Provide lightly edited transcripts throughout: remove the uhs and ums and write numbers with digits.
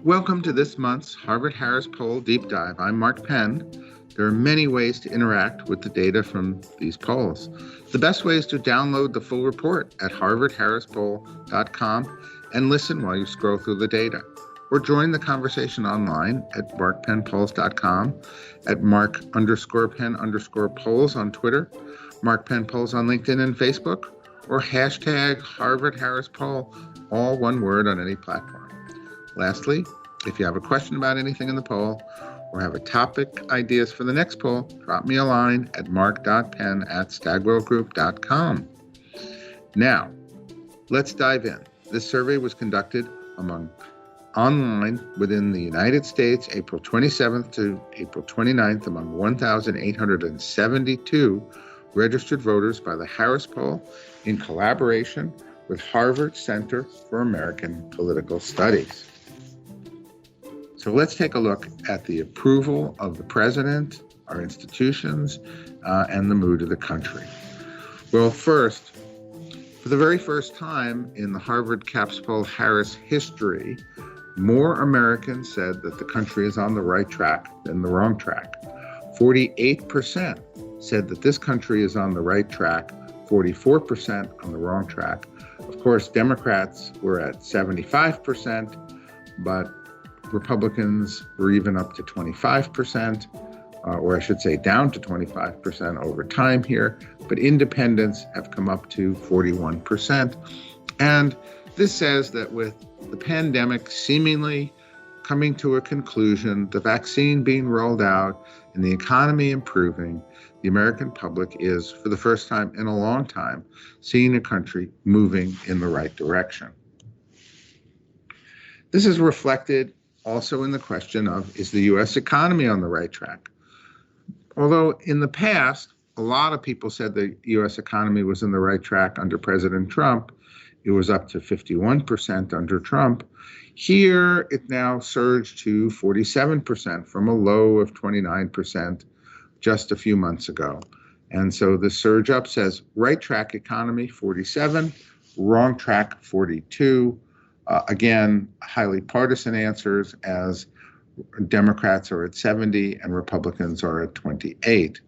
Welcome to this month's Harvard-Harris Poll Deep Dive. I'm Mark Penn. There are many ways to interact with the data from these polls. The best way is to download the full report at harvardharrispoll.com and listen while you scroll through the data. Or join the conversation online at markpennpolls.com, at mark_penn_polls on Twitter, Mark Penn Polls on LinkedIn and Facebook, or hashtag HarvardHarrisPoll, all one word on any platform. Lastly, if you have a question about anything in the poll or have a topic ideas for the next poll, drop me a line at mark.penn@stagwellgroup.com. Now, let's dive in. This survey was conducted online within the United States, April 27th to April 29th, among 1,872 registered voters by the Harris Poll in collaboration with Harvard Center for American Political Studies. So let's take a look at the approval of the president, our institutions, and the mood of the country. Well, first, for the very first time in the Harvard Capps Poll Harris history, more Americans said that the country is on the right track than the wrong track. 48% said that this country is on the right track, 44% on the wrong track. Of course, Democrats were at 75%, but Republicans were even up to 25%, or I should say down to 25% over time here, but independents have come up to 41%. And this says that with the pandemic seemingly coming to a conclusion, the vaccine being rolled out, and the economy improving, the American public is, for the first time in a long time, seeing a country moving in the right direction. This is reflected also in the question of, is the U.S. economy on the right track? Although in the past, a lot of people said the U.S. economy was in the right track under President Trump. It was up to 51% under Trump. Here, it now surged to 47% from a low of 29% just a few months ago. And so the surge up says right track economy, 47, wrong track, 42. Again, highly partisan answers, as Democrats are at 70 and Republicans are at 28.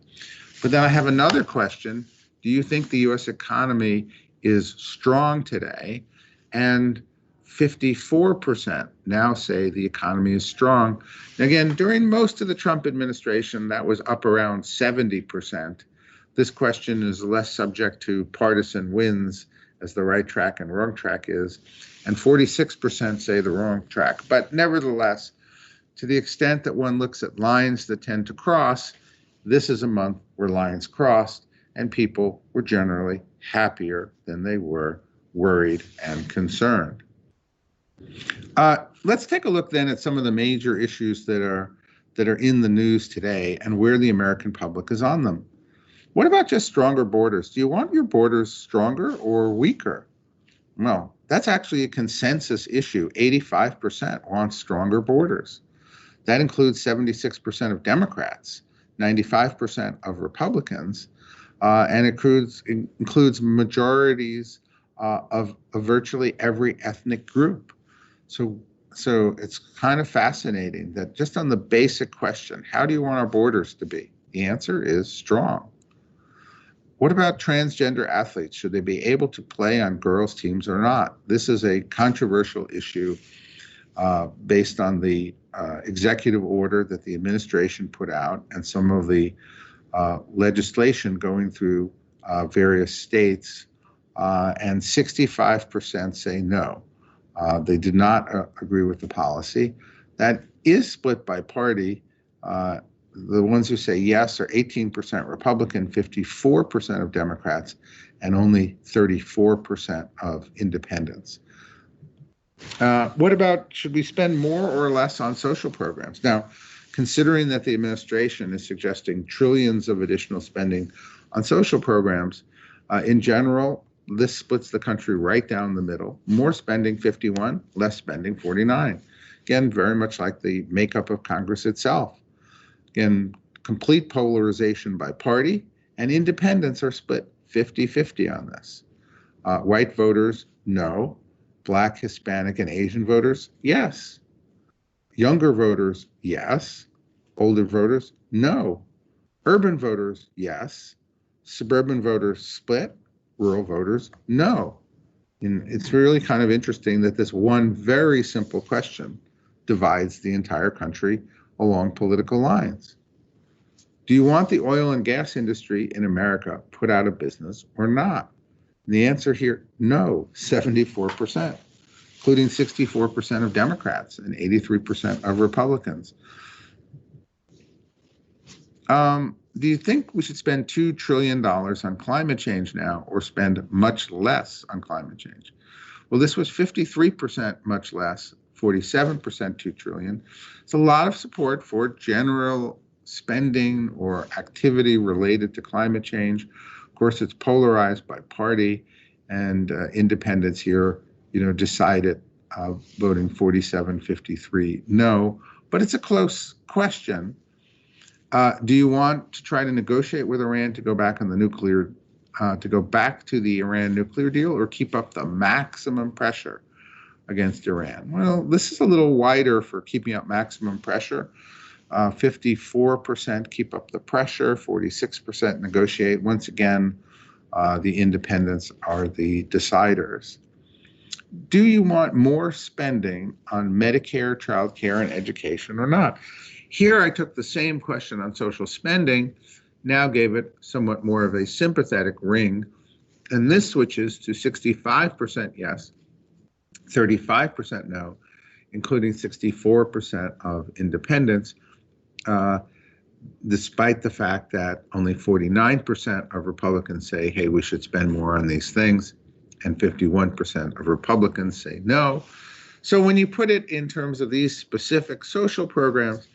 But then I have another question. Do you think the U.S. economy is strong today? And 54% now say the economy is strong. Again, during most of the Trump administration, that was up around 70%. This question is less subject to partisan wins as the right track and wrong track is, and 46% say the wrong track. But nevertheless, to the extent that one looks at lines that tend to cross, this is a month where lines crossed and people were generally happier than they were worried and concerned. Let's take a look then at some of the major issues that are in the news today and where the American public is on them. What about just stronger borders? Do you want your borders stronger or weaker? Well, that's actually a consensus issue. 85% want stronger borders. That includes 76% of Democrats, 95% of Republicans, and includes majorities of virtually every ethnic group. So it's kind of fascinating that just on the basic question, how do you want our borders to be? The answer is strong. What about transgender athletes? Should they be able to play on girls' teams or not? This is a controversial issue based on the executive order that the administration put out and some of the legislation going through various states, and 65% say no. They did not agree with the policy. That is split by party. The ones who say yes are 18% Republican, 54% of Democrats, and only 34% of independents. What about, should we spend more or less on social programs? Now, considering that the administration is suggesting trillions of additional spending on social programs, in general, this splits the country right down the middle. More spending, 51, less spending, 49. Again, very much like the makeup of Congress itself. Again, complete polarization by party, and independents are split 50-50 on this. White voters, no. Black, Hispanic, and Asian voters, yes. Younger voters, yes. Older voters, no. Urban voters, yes. Suburban voters split. Rural voters, no. And it's really kind of interesting that this one very simple question divides the entire country along political lines. Do you want the oil and gas industry in America put out of business or not? And the answer here, no, 74%, including 64% of Democrats and 83% of Republicans. Do you think we should spend $2 trillion on climate change now or spend much less on climate change? Well, this was 53% much less, 47% $2 trillion. It's a lot of support for general spending or activity related to climate change. Of course, it's polarized by party, and independents here, decided voting 47-53 no, but it's a close question. Do you want to try to negotiate with Iran to go back on the nuclear, to go back to the Iran nuclear deal, or keep up the maximum pressure against Iran? Well, this is a little wider for keeping up maximum pressure. 54% keep up the pressure, 46% negotiate. Once again, the independents are the deciders. Do you want more spending on Medicare, child care, and education or not? Here I took the same question on social spending, now gave it somewhat more of a sympathetic ring, and this switches to 65% yes, 35% no, including 64% of independents, despite the fact that only 49% of Republicans say, hey, we should spend more on these things, and 51% of Republicans say no. So when you put it in terms of these specific social programs,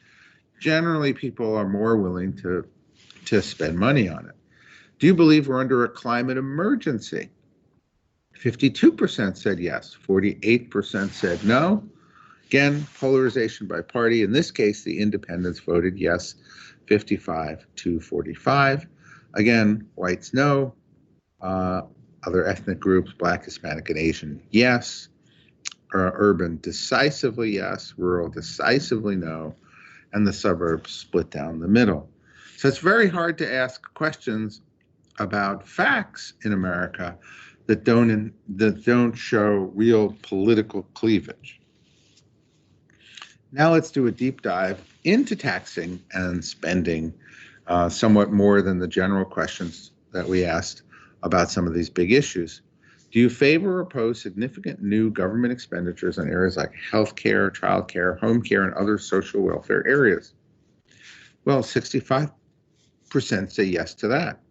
generally people are more willing to spend money on it. Do you believe we're under a climate emergency? 52% said yes, 48% said no. Again, polarization by party. In this case, the independents voted yes, 55-45. Again, whites no. Other ethnic groups, Black, Hispanic, and Asian, yes. Urban decisively yes, rural decisively no, and the suburbs split down the middle. So it's very hard to ask questions about facts in America that don't show real political cleavage. Now let's do a deep dive into taxing and spending, somewhat more than the general questions that we asked about some of these big issues. Do you favor or oppose significant new government expenditures on areas like healthcare, childcare, home care, and other social welfare areas? Well, 65% say yes to that.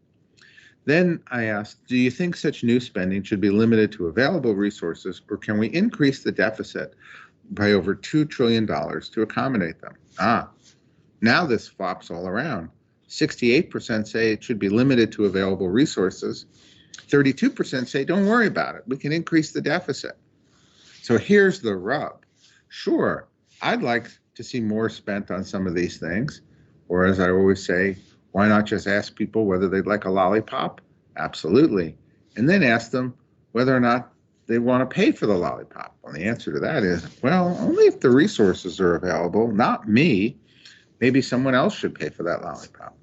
Then I asked, do you think such new spending should be limited to available resources, or can we increase the deficit by over $2 trillion to accommodate them? Now this flops all around. 68% say it should be limited to available resources. 32% say, don't worry about it. We can increase the deficit. So here's the rub. Sure, I'd like to see more spent on some of these things. Or as I always say, why not just ask people whether they'd like a lollipop? Absolutely. And then ask them whether or not they want to pay for the lollipop. Well, the answer to that is, well, only if the resources are available, not me. Maybe someone else should pay for that lollipop.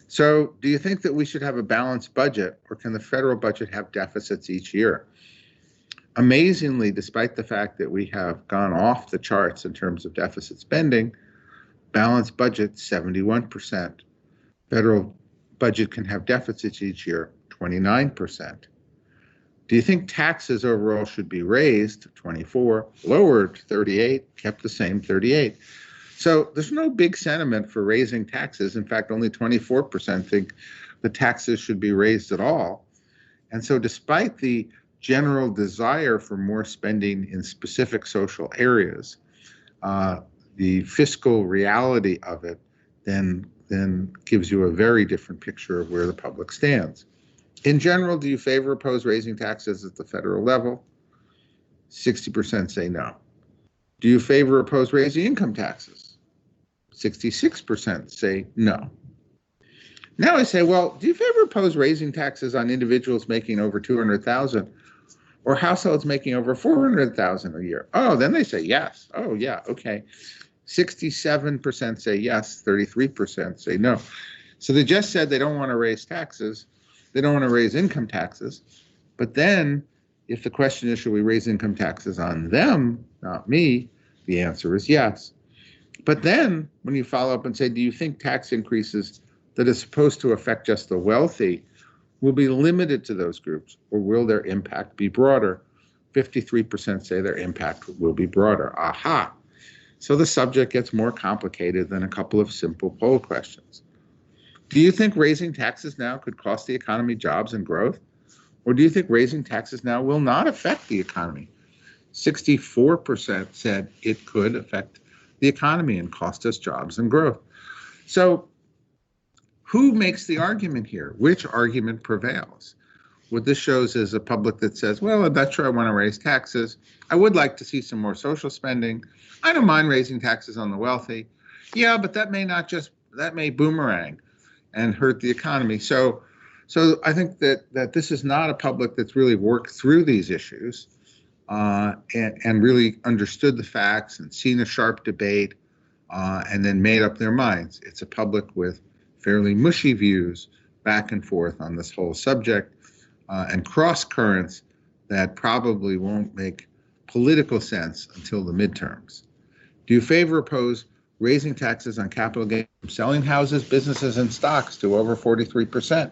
So do you think that we should have a balanced budget, or can the federal budget have deficits each year? Amazingly, despite the fact that we have gone off the charts in terms of deficit spending, balanced budget, 71%. Federal budget can have deficits each year, 29%. Do you think taxes overall should be raised, 24, lowered, 38, kept the same, 38? So there's no big sentiment for raising taxes. In fact, only 24% think the taxes should be raised at all. And so despite the general desire for more spending in specific social areas, the fiscal reality of it then gives you a very different picture of where the public stands. In general, do you favor or oppose raising taxes at the federal level? 60% say no. Do you favor or oppose raising income taxes? 66% say no. Now I say, well, do you favor or oppose raising taxes on individuals making over $200,000 or households making over $400,000 a year? Oh, then they say yes. Oh, yeah, okay. 67% say yes, 33% say no. So they just said they don't want to raise taxes. They don't want to raise income taxes. But then if the question is, should we raise income taxes on them, not me, the answer is yes. But then when you follow up and say, do you think tax increases that are supposed to affect just the wealthy will be limited to those groups, or will their impact be broader? 53% say their impact will be broader. Aha. So the subject gets more complicated than a couple of simple poll questions. Do you think raising taxes now could cost the economy jobs and growth? Or do you think raising taxes now will not affect the economy? 64% said it could affect the economy and cost us jobs and growth. So who makes the argument here? Which argument prevails? What this shows is a public that says, well, I'm not sure I want to raise taxes. I would like to see some more social spending. I don't mind raising taxes on the wealthy. Yeah, but that may boomerang and hurt the economy. So I think that this is not a public that's really worked through these issues and really understood the facts and seen a sharp debate and then made up their minds. It's a public with fairly mushy views back and forth on this whole subject and cross currents that probably won't make political sense until the midterms. Do you favor or oppose raising taxes on capital gains from selling houses, businesses, and stocks to over 43%?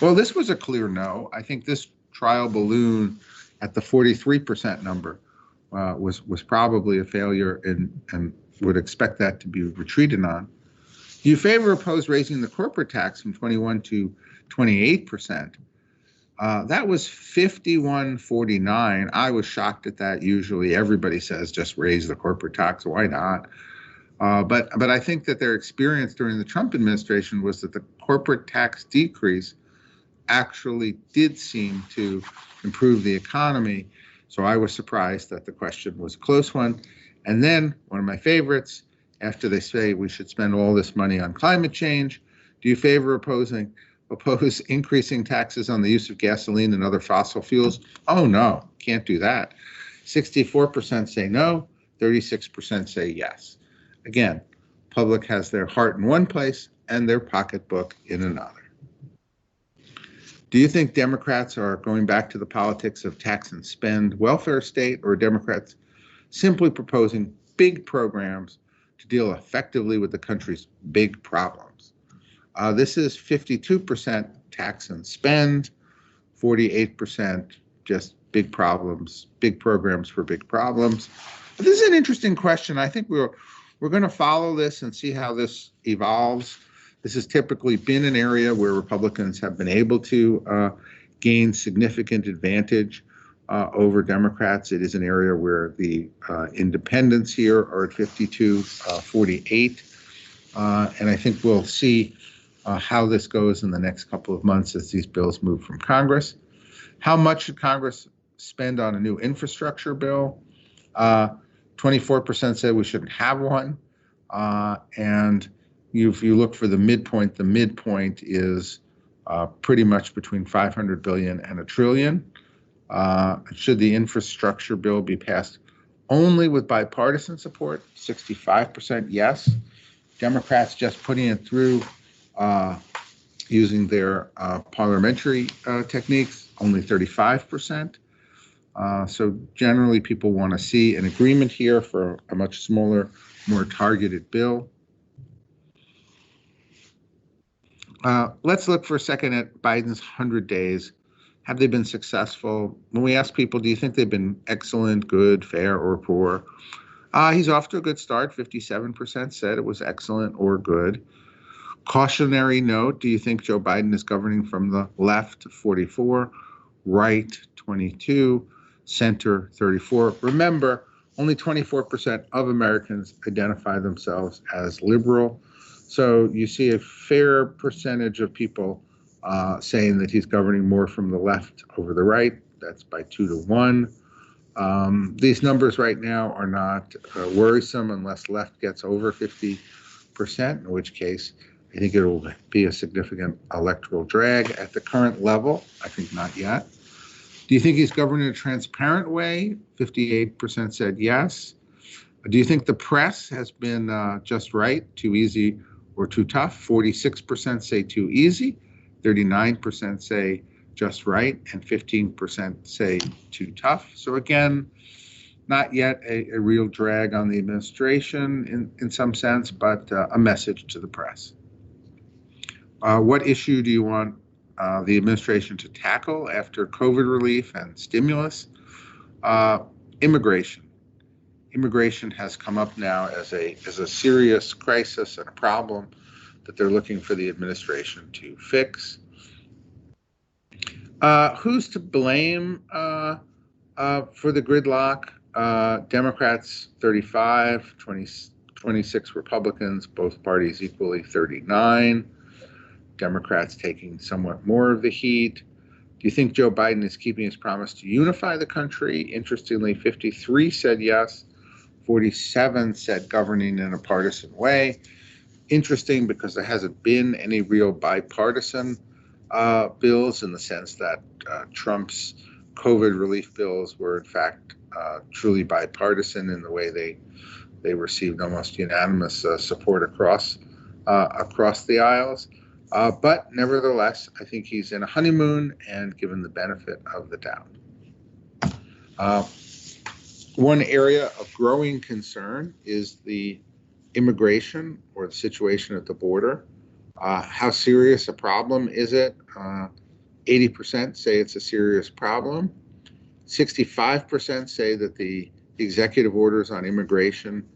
Well, this was a clear no. I think this trial balloon at the 43% number was probably a failure and would expect that to be retreated on. Do you favor or oppose raising the corporate tax from 21 to 28%? That was 51-49. I was shocked at that. Usually everybody says just raise the corporate tax. Why not? But I think that their experience during the Trump administration was that the corporate tax decrease actually did seem to improve the economy. So I was surprised that the question was a close one. And then one of my favorites, after they say we should spend all this money on climate change, do you favor oppose increasing taxes on the use of gasoline and other fossil fuels? Oh, no, can't do that. 64% say no, 36% say yes. Again, public has their heart in one place and their pocketbook in another. Do you think Democrats are going back to the politics of tax and spend welfare state, or Democrats simply proposing big programs to deal effectively with the country's big problems? This is 52% tax and spend, 48% just big problems, big programs for big problems. But this is an interesting question. I think we're going to follow this and see how this evolves. This has typically been an area where Republicans have been able to gain significant advantage over Democrats. It is an area where the independents here are at 52-48. And I think we'll see how this goes in the next couple of months as these bills move from Congress. How much should Congress spend on a new infrastructure bill? 24% said we shouldn't have one. And if you look for the midpoint is pretty much between $500 billion and $1 trillion. Should the infrastructure bill be passed only with bipartisan support? 65% yes. Democrats just putting it through using their parliamentary techniques, only 35%. So generally people want to see an agreement here for a much smaller, more targeted bill. Let's look for a second at Biden's 100 days. Have they been successful? When we ask people, do you think they've been excellent, good, fair, or poor? He's off to a good start. 57% said it was excellent or good. Cautionary note, do you think Joe Biden is governing from the left? 44, right 22, center 34. Remember, only 24% of Americans identify themselves as liberal. So you see a fair percentage of people saying that he's governing more from the left over the right. That's by 2 to 1. These numbers right now are not worrisome unless left gets over 50%, in which case I think it will be a significant electoral drag. At the current level, I think not yet. Do you think he's governing in a transparent way? 58% said yes. Do you think the press has been just right, too easy, or too tough? 46% say too easy, 39% say just right, and 15% say too tough. So again, not yet a real drag on the administration in some sense, but a message to the press. What issue do you want the administration to tackle after COVID relief and stimulus? Immigration. Immigration has come up now as a serious crisis and a problem that they're looking for the administration to fix. Who's to blame for the gridlock? Democrats 35, 26 Republicans, both parties equally 39. Democrats taking somewhat more of the heat. Do you think Joe Biden is keeping his promise to unify the country? Interestingly, 53 said yes, 47 said governing in a partisan way. Interesting because there hasn't been any real bipartisan bills in the sense that Trump's COVID relief bills were in fact truly bipartisan in the way they received almost unanimous support across the aisles. But nevertheless, I think he's in a honeymoon and given the benefit of the doubt. One area of growing concern is the immigration or the situation at the border. How serious a problem is it? 80% say it's a serious problem. 65% say that the executive orders on immigration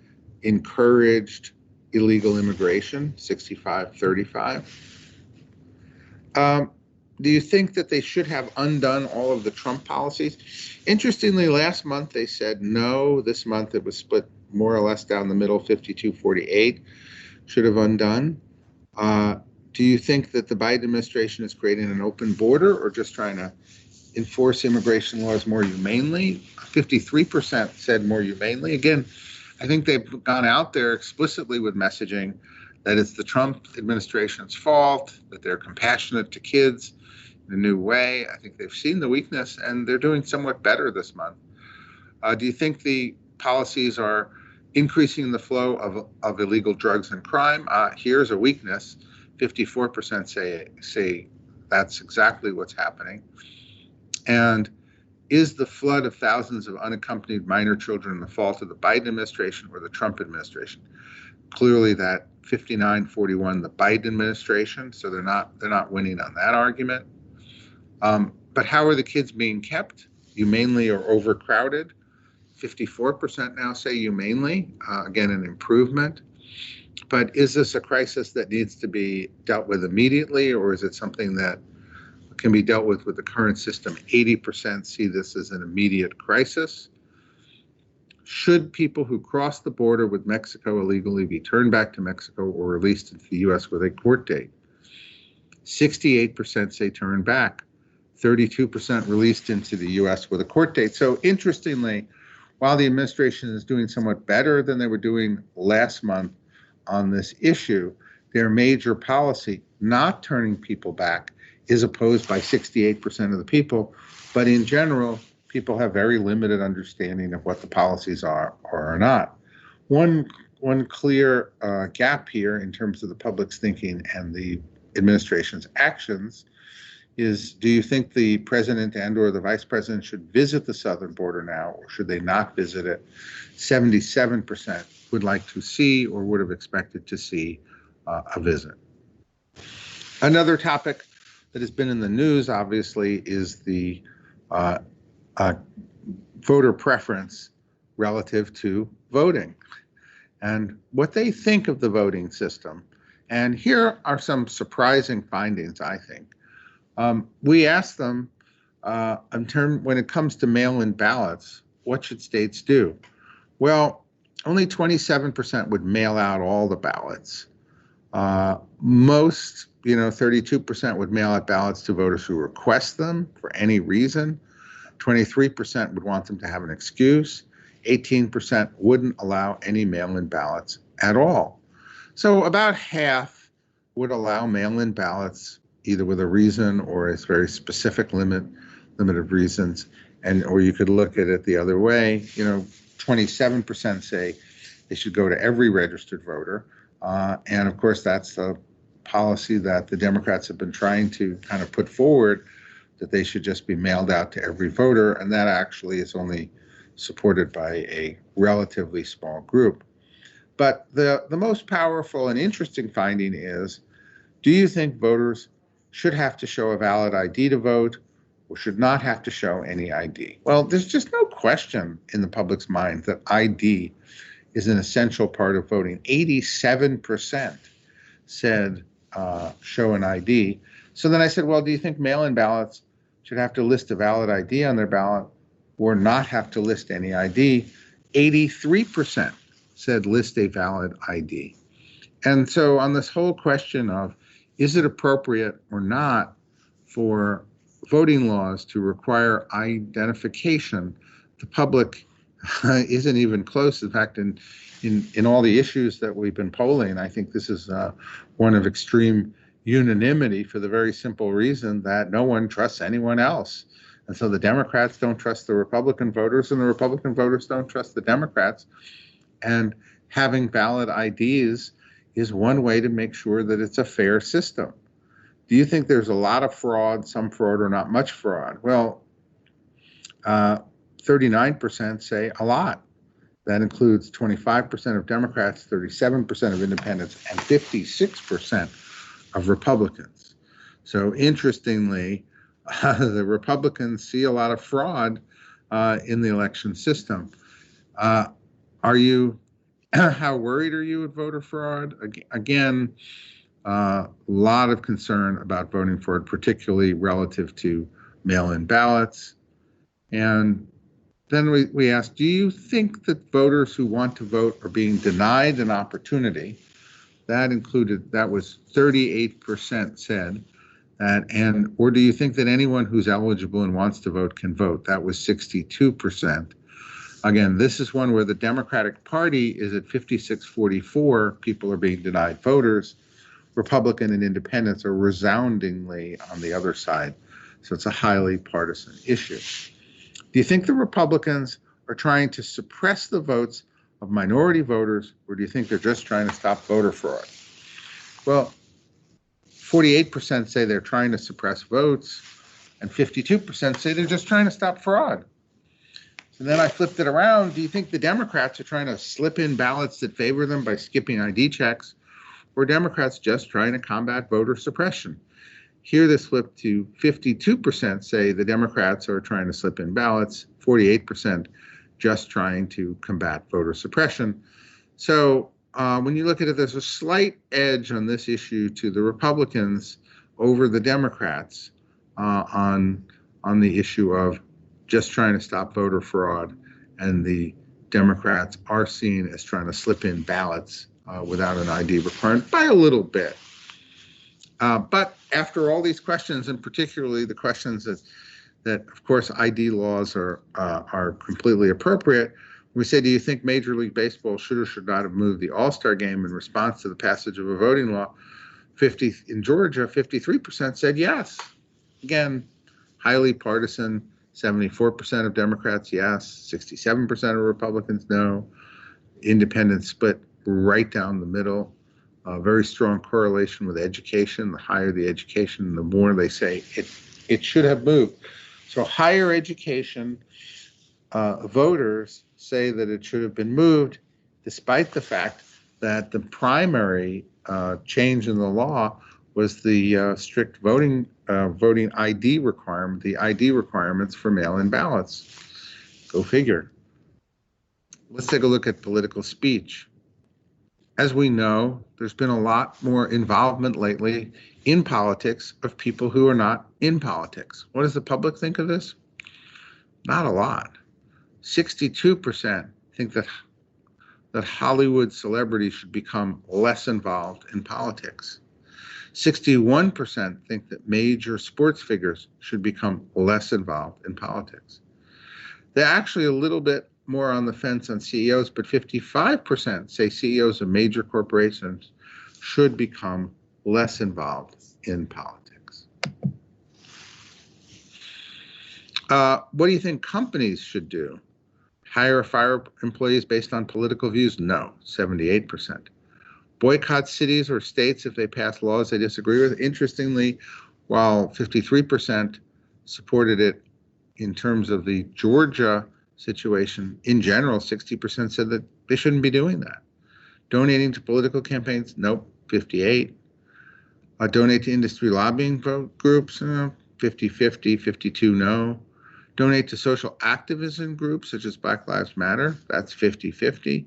encouraged illegal immigration, 65-35. Do you think that they should have undone all of the Trump policies? Interestingly, last month they said no. This month it was split more or less down the middle, 52-48, should have undone. Do you think that the Biden administration is creating an open border or just trying to enforce immigration laws more humanely? 53% said more humanely. Again, I think they've gone out there explicitly with messaging that it's the Trump administration's fault, that they're compassionate to kids in a new way. I think they've seen the weakness and they're doing somewhat better this month. Do you think the policies are increasing the flow of illegal drugs and crime? Here's a weakness. 54% say that's exactly what's happening. And is the flood of thousands of unaccompanied minor children the fault of the Biden administration or the Trump administration? Clearly that 59-41, the Biden administration, so they're not winning on that argument. But how are the kids being kept? Humanely or overcrowded? 54% now say humanely, again, an improvement. But is this a crisis that needs to be dealt with immediately, or is it something that can be dealt with the current system? 80% see this as an immediate crisis. Should people who cross the border with Mexico illegally be turned back to Mexico or released into the U.S. with a court date? 68% say turn back. 32% released into the U.S. with a court date. So interestingly, while the administration is doing somewhat better than they were doing last month on this issue, their major policy, not turning people back, is opposed by 68% of the people. But in general, people have very limited understanding of what the policies are or are not. One clear gap here in terms of the public's thinking and the administration's actions is, do you think the president and or the vice president should visit the southern border now, or should they not visit it? 77% would like to see or would have expected to see a visit. Another topic that has been in the news, obviously, is the voter preference relative to voting and what they think of the voting system. And here are some surprising findings, I think. We asked them, when it comes to mail-in ballots, what should states do? Well, only 27% would mail out all the ballots. Most, 32% would mail out ballots to voters who request them for any reason. 23% would want them to have an excuse. 18% wouldn't allow any mail-in ballots at all. So about half would allow mail-in ballots either with a reason or a very specific limit of reasons. Or you could look at it the other way. 27% say They should go to every registered voter. And of course, that's the policy that the Democrats have been trying to kind of put forward, that they should just be mailed out to every voter. And that actually is only supported by a relatively small group. But the most powerful and interesting finding is, do you think voters should have to show a valid ID to vote or should not have to show any ID? Well, there's just no question in the public's mind that ID is an essential part of voting. 87% said show an ID. So then I said, well, do you think mail-in ballots should have to list a valid ID on their ballot or not have to list any ID? 83% said list a valid ID. And so on this whole question of, is it appropriate or not for voting laws to require identification, the public isn't even close. In fact, in all the issues that we've been polling, I think this is one of extreme unanimity for the very simple reason that no one trusts anyone else. And so the Democrats don't trust the Republican voters, and the Republican voters don't trust the Democrats. And having valid IDs is one way to make sure that it's a fair system. Do you think there's a lot of fraud, some fraud, or not much fraud? Well, 39% say a lot. That includes 25% of Democrats, 37% of independents, and 56% of Republicans. So interestingly, the Republicans see a lot of fraud in the election system. How worried are you with voter fraud? Again, a lot of concern about voting fraud, particularly relative to mail-in ballots. And then we asked, do you think that voters who want to vote are being denied an opportunity? That was 38% said that, or do you think that anyone who's eligible and wants to vote can vote? That was 62%. Again, this is one where the Democratic Party is at 56-44. People are being denied voters. Republican and independents are resoundingly on the other side. So it's a highly partisan issue. Do you think the Republicans are trying to suppress the votes of minority voters, or do you think they're just trying to stop voter fraud? Well, 48% say they're trying to suppress votes, and 52% say they're just trying to stop fraud. So then I flipped it around. Do you think the Democrats are trying to slip in ballots that favor them by skipping ID checks, or Democrats just trying to combat voter suppression? Here this flipped to 52% say the Democrats are trying to slip in ballots, 48% just trying to combat voter suppression. So when you look at it, there's a slight edge on this issue to the Republicans over the Democrats on the issue of just trying to stop voter fraud, and the Democrats are seen as trying to slip in ballots without an ID requirement by a little bit. But after all these questions, and particularly the questions that of course ID laws are completely appropriate, we say, do you think Major League Baseball should or should not have moved the All-Star game in response to the passage of a voting law? In Georgia, 53% said yes. Again, highly partisan. 74% of Democrats, yes. 67% of Republicans, no. Independents split right down the middle. Very strong correlation with education. The higher the education, the more they say it should have moved. So higher education voters say that it should have been moved, despite the fact that the primary change in the law was the strict voting ID requirement, the ID requirements for mail-in ballots. Go figure. Let's take a look at political speech. As we know, there's been a lot more involvement lately in politics of people who are not in politics. What does the public think of this? Not a lot. 62% think that Hollywood celebrities should become less involved in politics. 61% think that major sports figures should become less involved in politics. They're actually a little bit more on the fence on CEOs, but 55% say CEOs of major corporations should become less involved in politics. What do you think companies should do? Hire fire employees based on political views? No, 78%. Boycott cities or states if they pass laws they disagree with? Interestingly, while 53% supported it in terms of the Georgia situation, in general, 60% said that they shouldn't be doing that. Donating to political campaigns? Nope, 58. Donate to industry lobbying groups? 50-50, 52 no. Donate to social activism groups such as Black Lives Matter? That's 50-50.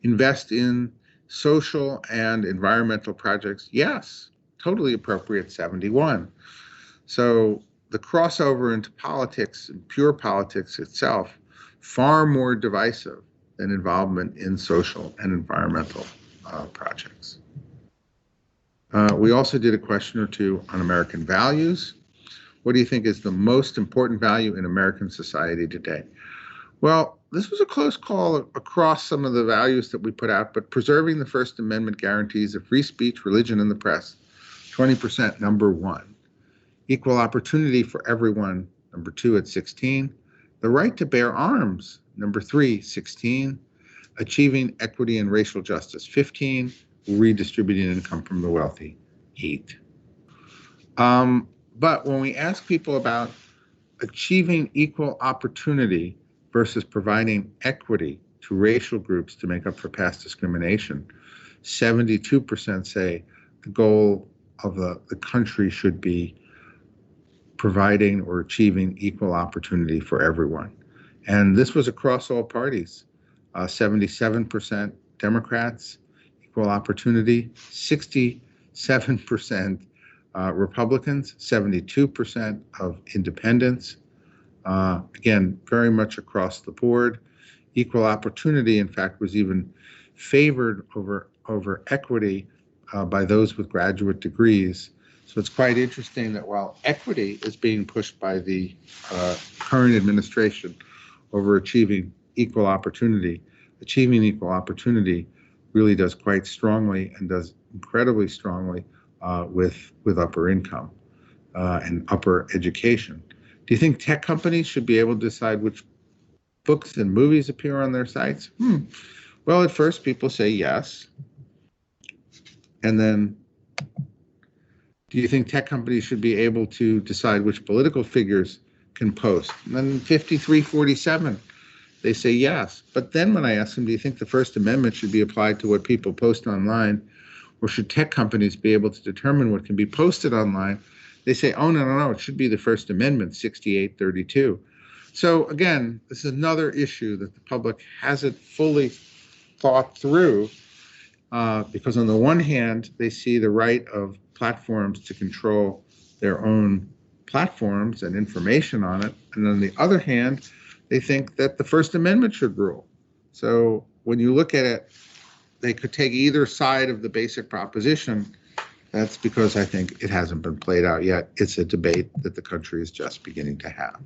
Invest in social and environmental projects? Yes, totally appropriate, 71. So the crossover into politics, pure politics itself, far more divisive than involvement in social and environmental projects. We also did a question or two on American values. What do you think is the most important value in American society today? Well, this was a close call across some of the values that we put out, but preserving the First Amendment guarantees of free speech, religion, and the press, 20%, number one. Equal opportunity for everyone, number two at 16. The right to bear arms, number three, 16. Achieving equity and racial justice, 15. Redistributing income from the wealthy, 8. But when we ask people about achieving equal opportunity versus providing equity to racial groups to make up for past discrimination, 72% say the goal of the country should be providing or achieving equal opportunity for everyone. And this was across all parties. 77% Democrats, equal opportunity, 67% Republicans, 72% of independents. Again, very much across the board. Equal opportunity, in fact, was even favored over equity by those with graduate degrees. So it's quite interesting that while equity is being pushed by the current administration over achieving equal opportunity really does quite strongly and does incredibly strongly with upper income and upper education. Do you think tech companies should be able to decide which books and movies appear on their sites? Well, at first people say yes. And then, do you think tech companies should be able to decide which political figures can post? And then 53-47, they say yes. But then when I ask them, do you think the First Amendment should be applied to what people post online, or should tech companies be able to determine what can be posted online? They say, oh, no, it should be the First Amendment, 68-32. So again, this is another issue that the public hasn't fully thought through because on the one hand, they see the right of platforms to control their own platforms and information on it. And on the other hand, they think that the First Amendment should rule. So when you look at it, they could take either side of the basic proposition. That's because I think it hasn't been played out yet. It's a debate that the country is just beginning to have.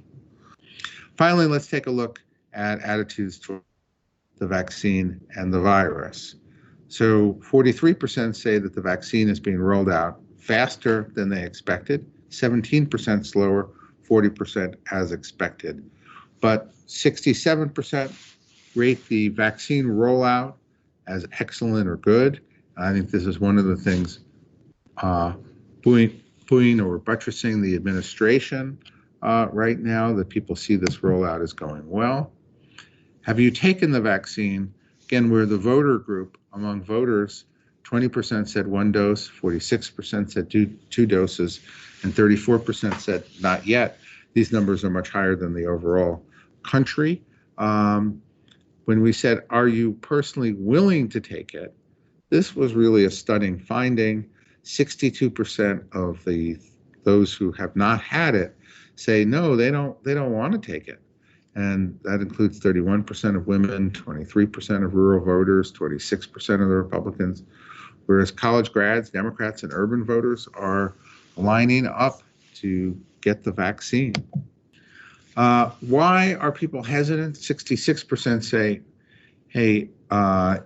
Finally, let's take a look at attitudes toward the vaccine and the virus. So 43% say that the vaccine is being rolled out faster than they expected, 17% slower, 40% as expected. But 67% rate the vaccine rollout as excellent or good. I think this is one of the things buoying or buttressing the administration right now, that people see this rollout as going well. Have you taken the vaccine? Again, we're the voter group. Among voters, 20% said 1 dose, 46% said two doses, and 34% said not yet. These numbers are much higher than the overall country. When we said, are you personally willing to take it? This was really a stunning finding. 62% of those who have not had it say no, they don't want to take it. And that includes 31% of women, 23% of rural voters, 26% of the Republicans, whereas college grads, Democrats, and urban voters are lining up to get the vaccine. Why are people hesitant? 66% say, hey,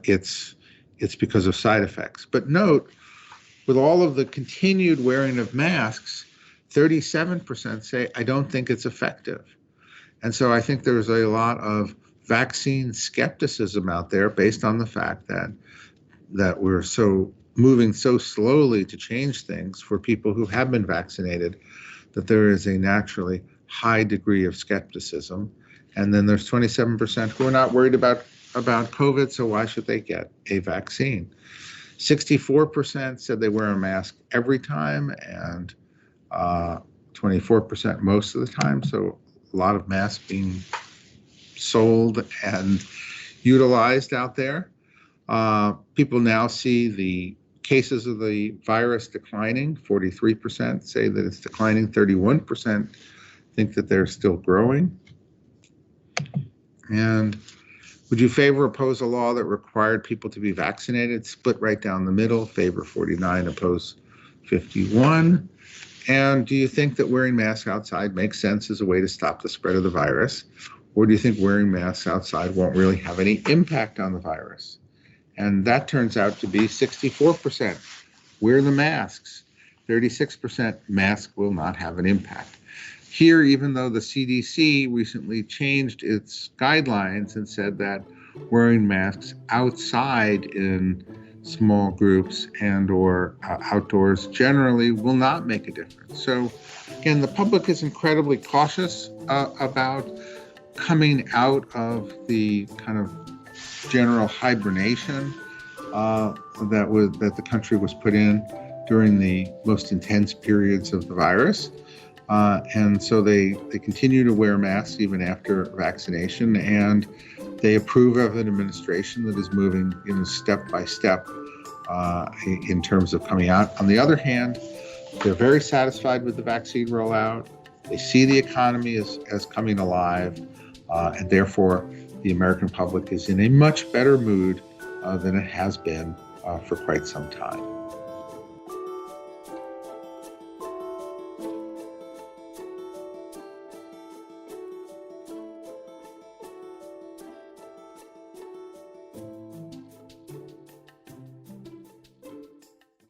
it's because of side effects. But note, with all of the continued wearing of masks, 37% say, I don't think it's effective. And so I think there's a lot of vaccine skepticism out there based on the fact that we're moving so slowly to change things for people who have been vaccinated, that there is a naturally high degree of skepticism. And then there's 27% who are not worried about COVID, so why should they get a vaccine? 64% said they wear a mask every time, and 24% most of the time. So a lot of masks being sold and utilized out there. People now see the cases of the virus declining. 43% say that it's declining. 31% think that they're still growing. And would you favor or oppose a law that required people to be vaccinated? Split right down the middle. Favor 49, oppose 51. And do you think that wearing masks outside makes sense as a way to stop the spread of the virus? Or do you think wearing masks outside won't really have any impact on the virus? And that turns out to be 64%. Wear the masks. 36% mask will not have an impact. Here, even though the CDC recently changed its guidelines and said that wearing masks outside in small groups and or outdoors generally will not make a difference. So again, the public is incredibly cautious about coming out of the kind of general hibernation that the country was put in during the most intense periods of the virus. And so they continue to wear masks even after vaccination, and they approve of an administration that is moving step by step in terms of coming out. On the other hand, they're very satisfied with the vaccine rollout. They see the economy as coming alive, and therefore the American public is in a much better mood than it has been for quite some time.